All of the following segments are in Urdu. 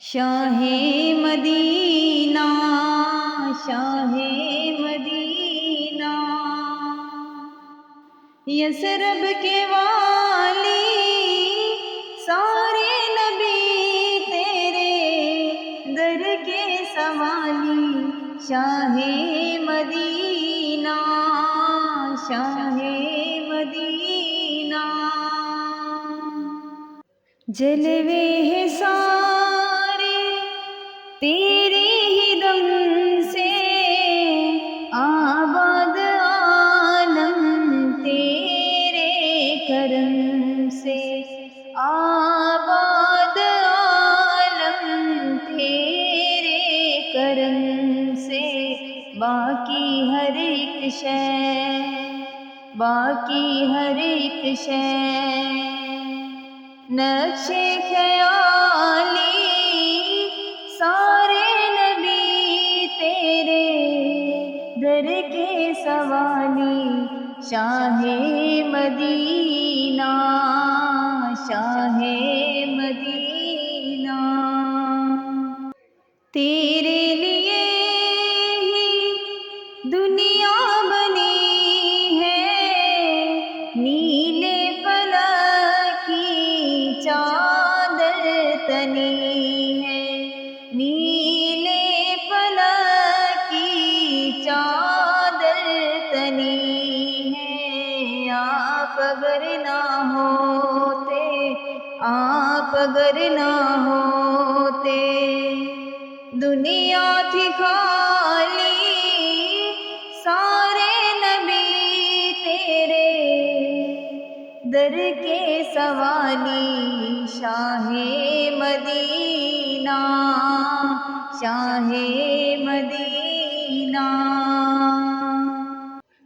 شاہ مدینہ، شاہ مدینہ، یثرب کے والی، سارے نبی تیرے در کے سوالی، شاہ مدینہ، شاہ مدینہ، جلوے ہیں سارے تیرے ہی دم سے، آباد عالم تیرے کرم سے، آباد عالم تیرے کرم سے، باقی ہر ایک شے، باقی ہر ایک شے، نقش خیالی، سارے نبی تیرے در کے سوالی، شاہ مدینہ، شاہ مدینہ، تیرے لیے ہی دنیا بنی ہے، نیلے فلک کی چادر تنی ہے، نیلے فلک کی چادر تنی ہے، آپ اگر نہ ہوتے، آپ اگر نہ ہوتے، دنیا تھی خالی، سارے نبی تیرے در کے سوالی، شاہ مدینہ، شاہ مدینہ،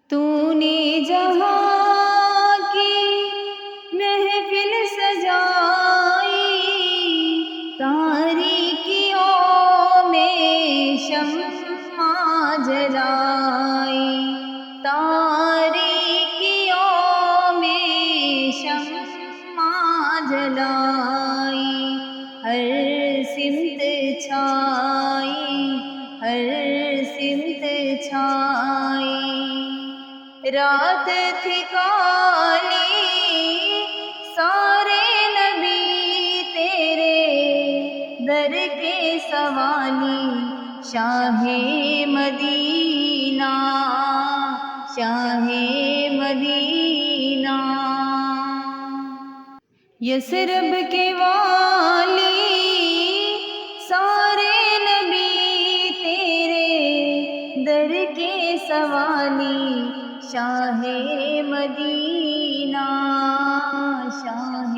تو نے جہاں کی محفل سجائی، تاریکیوں میں شمع جلائی، تاریکیوں میں شمع جلائی، ہر سمت چھائی، ہر سمت چھائی، رات تھی کالی، سارے نبی تیرے در کے سوالی، شاہ مدینہ، شاہ مدینہ، یثرب کے والی، سارے نبی تیرے در کے سوالی، شاہ مدینہ، شاہ